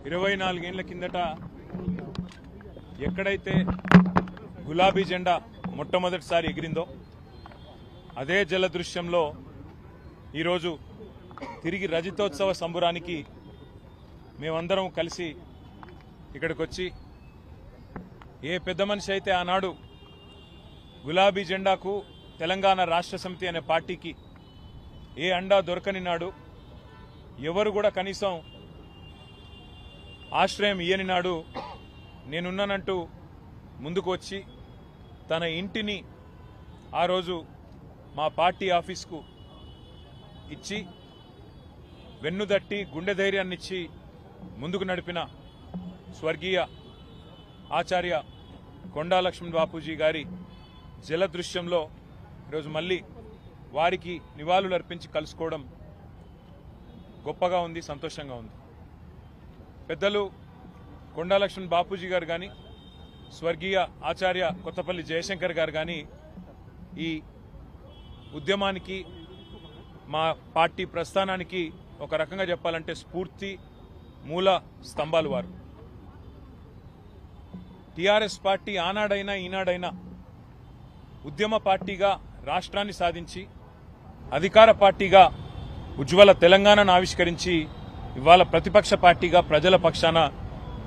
24 ఏళ్ల కిందట ఎక్కడైతే గులాబీ జెండా మొట్టమొదటిసారి ఎగిరిందో అదే జలదృశ్యంలో ఈరోజు తిరిగి రజతోత్సవ సంబురానికి మేమందరం కలిసి ఇక్కడికి వచ్చి ఏ పెద్ద మనిషి అయితే ఆనాడు గులాబీ జెండాకు తెలంగాణ రాష్ట్ర సమితి అనే పార్టీకి ఏ అండా దొరకని నాడు ఎవరు కూడా కనీసం ఆశ్రయం ఇయ్యని నాడు నేనున్నానంటూ ముందుకు వచ్చి తన ఇంటిని ఆ రోజు మా పార్టీ ఆఫీస్కు ఇచ్చి వెన్నుదట్టి గుండె ధైర్యాన్నిచ్చి ముందుకు నడిపిన స్వర్గీయ ఆచార్య కొండా లక్ష్మణ్ బాపూజీ గారి జలదృశ్యంలో ఈరోజు మళ్ళీ వారికి నివాళులు అర్పించి కలుసుకోవడం గొప్పగా ఉంది, సంతోషంగా ఉంది. పెద్దలు కొండా లక్ష్మణ్ బాపూజీ గారు కానీ స్వర్గీయ ఆచార్య కొత్తపల్లి జయశంకర్ గారు కానీ ఈ ఉద్యమానికి మా పార్టీ ప్రస్థానానికి ఒక రకంగా చెప్పాలంటే స్ఫూర్తి మూల స్తంభాలు వారు. టీఆర్ఎస్ పార్టీ ఆనాడైనా ఈనాడైనా ఉద్యమ పార్టీగా రాష్ట్రాన్ని సాధించి అధికార పార్టీగా ఉజ్వల తెలంగాణను ఆవిష్కరించి ఇవాళ ప్రతిపక్ష పార్టీగా ప్రజల పక్షాన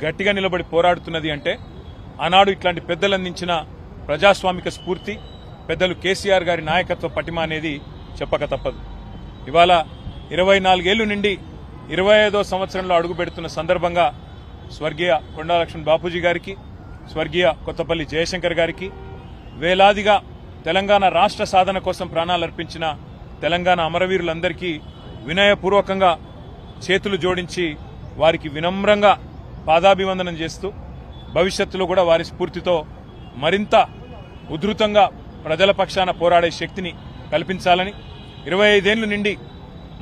గట్టిగా నిలబడి పోరాడుతున్నది అంటే ఆనాడు ఇట్లాంటి పెద్దలు అందించిన ప్రజాస్వామిక స్ఫూర్తి, పెద్దలు కేసీఆర్ గారి నాయకత్వ పటిమ అనేది చెప్పక తప్పదు. ఇవాళ 24 ఏళ్లు నుండి 25వ సంవత్సరంలో అడుగుపెడుతున్న సందర్భంగా స్వర్గీయ కొండా లక్ష్మణ్ బాపూజీ గారికి, స్వర్గీయ కొత్తపల్లి జయశంకర్ గారికి, వేలాదిగా తెలంగాణ రాష్ట్ర సాధన కోసం ప్రాణాలర్పించిన తెలంగాణ అమరవీరులందరికీ వినయపూర్వకంగా చేతులు జోడించి వారికి వినమ్రంగా పాదాభివందనం చేస్తూ భవిష్యత్తులో కూడా వారి స్ఫూర్తితో మరింత ఉధృతంగా ప్రజల పక్షాన పోరాడే శక్తిని కల్పించాలని 25 ఏళ్ల నుండి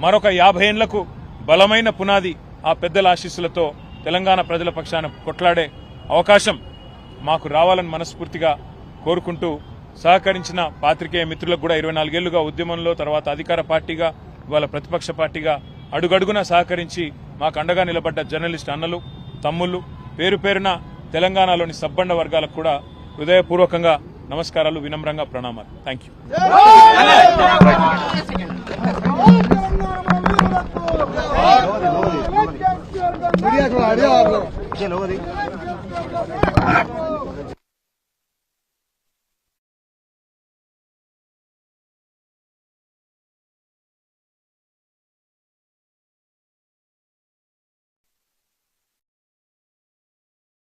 మరొక 50 ఏళ్లకు బలమైన పునాది ఆ పెద్దల ఆశీస్సులతో తెలంగాణ ప్రజల పక్షాన కొట్లాడే అవకాశం మాకు రావాలని మనస్ఫూర్తిగా కోరుకుంటూ సహకరించిన పాత్రికేయ మిత్రులకు కూడా 24 ఏళ్లుగా ఉద్యమంలో, తర్వాత అధికార పార్టీగా, ఇవాళ ప్రతిపక్ష పార్టీగా అడుగడుగునా సహకరించి మాకు అండగా నిలబడ్డ జర్నలిస్ట్ అన్నలు, తమ్ముళ్లు, పేరు పేరున తెలంగాణలోని సబ్బండ వర్గాలకు కూడా హృదయపూర్వకంగా నమస్కారాలు, వినమ్రంగా ప్రణామాలు. Thank you.